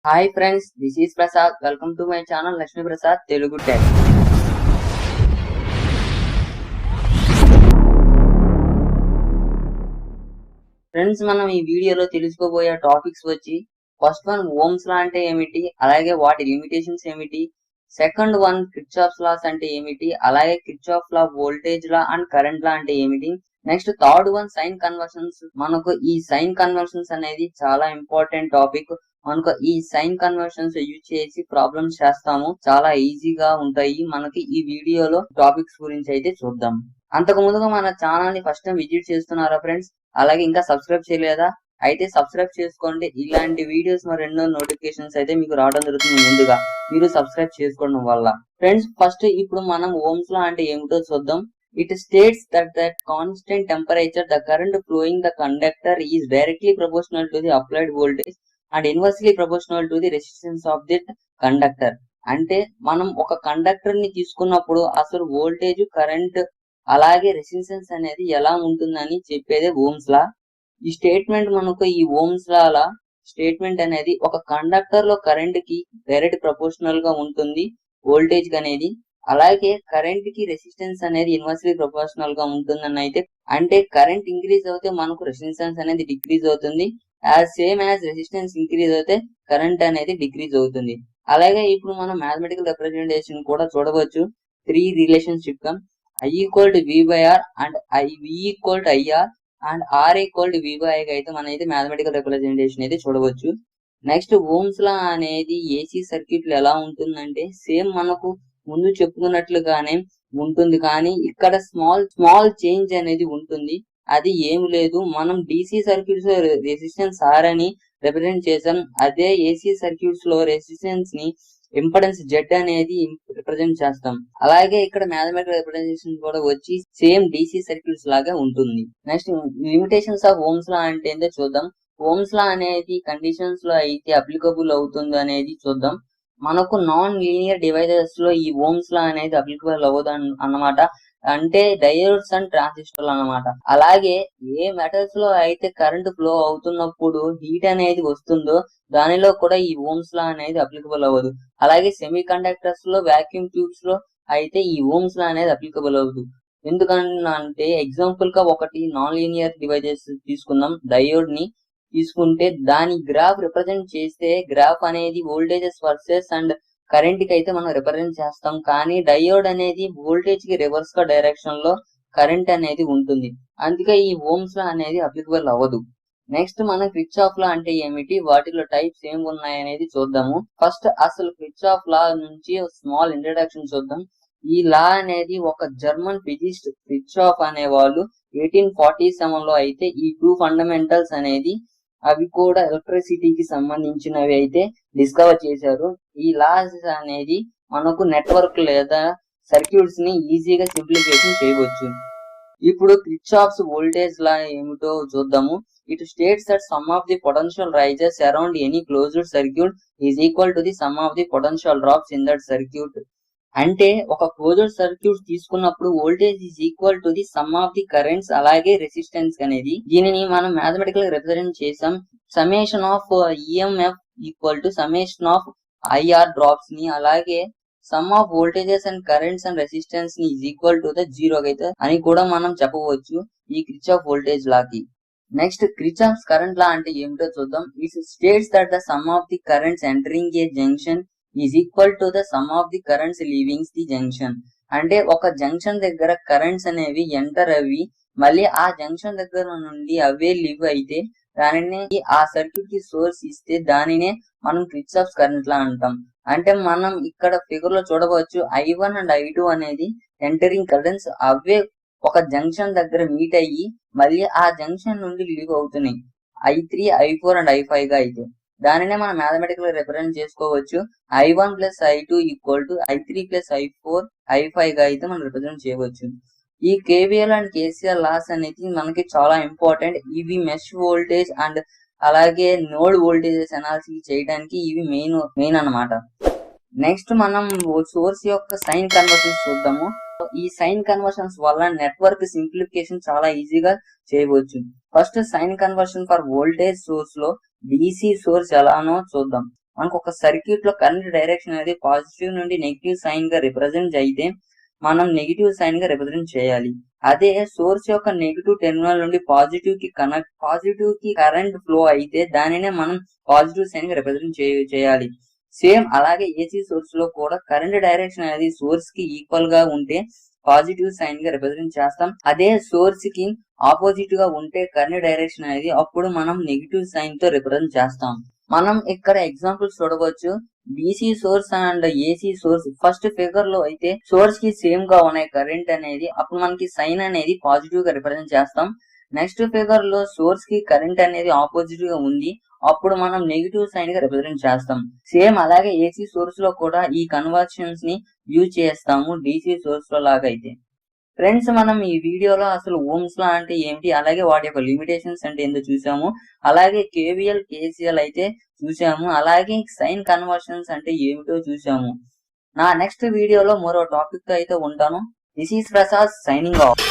Hi friends, this is Prasad. Welcome to my channel Lakshmi Prasad Telugu Tech. Friends మనం ఈ వీడియోలో తెలుసుకోబోయే topics వచ్చి ఫస్ట్ వన్ ఓమ్స్ లా అంటే ఏమిటి, అలాగే వాటి లిమిటేషన్స్ ఏమిటి. సెకండ్ వన్ కిర్చాఫ్స్ లాస్ అంటే ఏమిటి, అలాగే Kirchhoff law voltage law and current law అంటే ఏమిటి. Next third one sine conversions. మనకు ఈ సైన్ కన్వర్షన్స్ అనేది చాలా ఇంపార్టెంట్ టాపిక్. మనకు ఈ సైన్ కన్వర్షన్స్ యూజ్ చేసి ప్రాబ్లమ్స్ చేస్తాము, చాలా ఈజీగా ఉంటాయి. మనకి ఈ వీడియోలో టాపిక్స్ గురించి అయితే చూద్దాం. అంతకు ముందుగా మన ఛానల్ ని ఫస్ట్ టైం విజిట్ చేస్తున్నారా ఫ్రెండ్స్, అలాగే ఇంకా సబ్స్క్రైబ్ చేయలేదా అయితే సబ్స్క్రైబ్ చేసుకోండి. ఇలాంటి వీడియోస్ మరెన్నో నోటిఫికేషన్స్ అయితే మీకు రావడం జరుగుతుంది ముందుగా మీరు సబ్స్క్రైబ్ చేసుకోవడం వల్ల. ఫ్రెండ్స్ ఫస్ట్ ఇప్పుడు మనం ఓమ్స్ లా అంటే ఏమిటో చూద్దాం. It states that at constant temperature the current flowing the conductor is directly proportional to the applied voltage and inversely proportional to the resistance of that conductor. అంటే మనం ఒక conductor ని తీసుకున్నప్పుడు అసలు వోల్టేజ్, కరెంట్ అలాగే రెసిస్టెన్స్ అనేది ఎలా ఉంటుందని చెప్పేదే ఓమ్స్ లా. ఈ స్టేట్మెంట్ మనకు ఈ ఓమ్స్ లా స్టేట్మెంట్ అనేది ఒక కండక్టర్ లో కరెంట్ కి డైరెక్ట్ ప్రపోర్షనల్ గా ఉంటుంది వోల్టేజ్ అనేది, అలాగే కరెంట్ కి రెసిస్టెన్స్ అనేది ఇన్వర్స్లీ ప్రపోర్షనల్ గా ఉంటుందని అయితే. అంటే కరెంట్ ఇంక్రీజ్ అవుతే మనకు రెసిస్టెన్స్ అనేది డిక్రీజ్ అవుతుంది, సేమ్ యాజ్ రెసిస్టెన్స్ ఇంక్రీజ్ అయితే కరెంట్ అనేది డిక్రీజ్ అవుతుంది. అలాగే ఇప్పుడు మనం మ్యాథమెటికల్ రిప్రజెంటేషన్ కూడా చూడవచ్చు. 3 relationship I equal to V by R and V equal to IR and R equal to V by I అయితే మనం అయితే మ్యాథమెటికల్ రిప్రజెంటేషన్ అయితే చూడవచ్చు. నెక్స్ట్ ఓమ్స్ లా అనేది ఏసీ సర్క్యూట్లు ఎలా ఉంటుందంటే సేమ్ మనకు ముందు చెప్పుకున్నట్లుగానే ఉంటుంది, కానీ ఇక్కడ స్మాల్ చేంజ్ అనేది ఉంటుంది. అది ఏమి లేదు, మనం డిసి సర్క్యూట్స్ లో రెసిస్టెన్స్ ఆర్ అని రిప్రజెంట్ చేసాం, అదే ఏసీ సర్క్యూట్స్ లో రెసిస్టెన్స్ ని ఇంపెడెన్స్ జెడ్ అనేది రిప్రజెంట్ చేస్తాం. అలాగే ఇక్కడ మ్యాథమెటికల్ రిప్రజెంటేషన్ కూడా వచ్చి సేమ్ డిసి సర్క్యూట్స్ లాగా ఉంటుంది. Next limitations of Ohm's law అంటే ఏంటో చూద్దాం. ఓమ్స్ లా అనేది కండిషన్స్ లో అయితే అప్లికబుల్ అవుతుంది అనేది చూద్దాం. మనకు నాన్ లీనియర్ డివైజెస్ లో ఈ ఓమ్స్ లా అనేది అప్లికబుల్ అవ్వదు అన్నమాట. అంటే డయోడ్స్ అండ్ ట్రాన్సిస్టర్లు అన్నమాట. అలాగే ఏ మెటల్స్ లో అయితే కరెంట్ ఫ్లో అవుతున్నప్పుడు హీట్ అనేది వస్తుందో దానిలో కూడా ఈ ఓమ్స్ లా అనేది అప్లికబుల్ అవ్వదు. అలాగే సెమీ కండక్టర్స్ లో, వాక్యూమ్ ట్యూబ్స్ లో అయితే ఈ ఓమ్స్ లా అనేది అప్లికబుల్ అవ్వదు. ఎందుకంటే ఎగ్జాంపుల్ గా ఒకటి నాన్ లీనియర్ డివైజెస్ తీసుకుందాం. డయోడ్ ని తీసుకుంటే దాని గ్రాఫ్ రిప్రజెంట్ చేస్తే గ్రాఫ్ అనేది వోల్టేజెస్ వర్సెస్ అండ్ కరెంట్ కి అయితే మనం రిప్రజెంట్ చేస్తాం, కానీ డయోడ్ అనేది వోల్టేజ్ కి రివర్స్ గా డైరెక్షన్ లో కరెంట్ అనేది ఉంటుంది. అందుకే ఈ ఓమ్స్ లా అనేది అప్లికబుల్ అవ్వదు. నెక్స్ట్ మనం కిర్చాఫ్ లా అంటే ఏమిటి, వాటిలో టైప్స్ ఏమి ఉన్నాయి అనేది చూద్దాము. ఫస్ట్ అసలు కిర్చాఫ్ లా నుంచి స్మాల్ ఇంట్రడక్షన్ చూద్దాం. ఈ లా అనేది ఒక జర్మన్ ఫిజిస్ట్ కిర్చాఫ్ అనే వాళ్ళు 1847 లో అయితే ఈ 2 ఫండమెంటల్స్ అనేది అవి కూడా ఎలక్ట్రిసిటీకి సంబంధించినవి అయితే డిస్కవర్ చేశారు. ఈ లాస్ అనేది మనకు నెట్వర్క్ లేదా సర్క్యూట్స్ ని ఈజీగా సింప్లిఫికేషన్ చేయవచ్చు. ఇప్పుడు కిర్చాఫ్స్ వోల్టేజ్ లా ఏమిటో చూద్దాము. It states that sum of the potential rises around any closed circuit is equal to the sum of the potential drops in that circuit. అంటే ఒక క్లోజ్డ్ సర్క్యూట్ తీసుకున్నప్పుడు voltage is equal to the sum of the currents అలాగే resistance అనేది. దీనిని మనం mathematical represent చేసాం. Summation of EMF equal to summation of IR drops ని, అలాగే sum of voltages and currents and resistance ని is equal to the zero అయితే అని కూడా మనం చెప్పవచ్చు ఈ కిర్చాఫ్ వోల్టేజ్ లాకి. నెక్స్ట్ కిర్చాఫ్స్ కరెంట్ లా అంటే ఏమిటో చూద్దాం. It states that the sum of the currents entering a junction is equal to the sum of the currents leaving the junction. అంటే ఒక జంక్షన్ దగ్గర కరెంట్స్ అనేవి ఎంటర్ అవి మళ్ళీ ఆ జంక్షన్ దగ్గర నుండి అవే లీవ్ అయితే దానిని ఆ సర్క్యూట్ కి సోర్స్ ఇస్తే దానినే మనం కిర్చాఫ్స్ కరెంట్ లా అంటాం. అంటే మనం ఇక్కడ ఫిగర్ లో చూడవచ్చు I1 అండ్ I2 అనేది ఎంటరింగ్ కరెంట్స్, అవే ఒక జంక్షన్ దగ్గర మీట్ అయ్యి మళ్ళీ ఆ జంక్షన్ నుండి లీవ్ అవుతున్నాయి I3, I4 అండ్ I5 గా అయితే. దానినే మనం మ్యాథమెటికల్ రిప్రజెంట్ చేసుకోవచ్చు. I1 plus I2 equal to I3 plus I4 I5 గా అయితే మనం రిప్రజెంట్ చేయవచ్చు. ఈ కేవీఎల్ అండ్ కేసీఎల్ లాస్ అనేది మనకి చాలా ఇంపార్టెంట్. ఇవి మెష్ వోల్టేజ్ అండ్ అలాగే నోడ్ వోల్టేజెస్ అనాలిసిస్ చేయడానికి ఇవి మెయిన్ అన్నమాట. నెక్స్ట్ మనం సోర్స్ యొక్క సైన్ కన్వర్షన్స్ చూద్దాము. ఈ సైన్ కన్వర్షన్స్ వల్ల నెట్వర్క్ సింప్లిఫికేషన్ చాలా ఈజీగా చేయవచ్చు. First sign conversion for voltage source లో డిసి సోర్స్ ఎలానో చూద్దాం. మనకు ఒక సర్క్యూట్ లో కరెంట్ డైరెక్షన్ అనేది పాజిటివ్ నుండి నెగిటివ్ సైన్ గా రిప్రజెంట్ అయితే మనం నెగిటివ్ సైన్ గా రిప్రజెంట్ చేయాలి. అదే సోర్స్ యొక్క నెగిటివ్ టెర్మినల్ నుండి పాజిటివ్ కి కరెంట్ ఫ్లో అయితే దానినే మనం పాజిటివ్ సైన్ గా రిప్రజెంట్ చేయాలి. సేమ్ అలాగే ఏసీ సోర్స్ లో కూడా కరెంట్ డైరెక్షన్ అనేది సోర్స్ కి ఈక్వల్ గా ఉంటే పాజిటివ్ సైన్ గా రిప్రజెంట్ చేస్తాం. అదే సోర్స్ కి ఆపోజిట్ గా ఉంటే కరెంట్ డైరెక్షన్ అనేది అప్పుడు మనం నెగిటివ్ సైన్ తో రిప్రజెంట్ చేస్తాం. మనం ఇక్కడ ఎగ్జాంపుల్స్ చూడవచ్చు. BC source and AC source first figure లో అయితే సోర్స్ కి సేమ్ గా ఉన్నాయి కరెంట్ అనేది, అప్పుడు మనకి సైన్ అనేది పాజిటివ్ గా రిప్రజెంట్ చేస్తాం. నెక్స్ట్ ఫిగర్ లో సోర్స్ కి కరెంట్ అనేది ఆపోజిట్ గా ఉంది, అప్పుడు మనం నెగిటివ్ సైన్ గా రిప్రజెంట్ చేస్తాం. సేమ్ అలాగే ఏసీ సోర్స్ లో కూడా ఈ కన్వర్షన్స్ ని యూజ్ చేస్తాము డీసీ సోర్స్ లో లాగా అయితే. ఫ్రెండ్స్, మనం ఈ వీడియోలో అసలు ఓమ్స్ లా అంటే ఏమిటి, అలాగే వాటి యొక్క లిమిటేషన్స్ అంటే ఏంటో చూసాము. అలాగే కేవీఎల్ కేసీఎల్ అయితే చూసాము. అలాగే సైన్ కన్వర్షన్స్ అంటే ఏమిటో చూసాము. నా నెక్స్ట్ వీడియోలో మరో టాపిక్ తో అయితే ఉంటాను. This is Prasad signing off.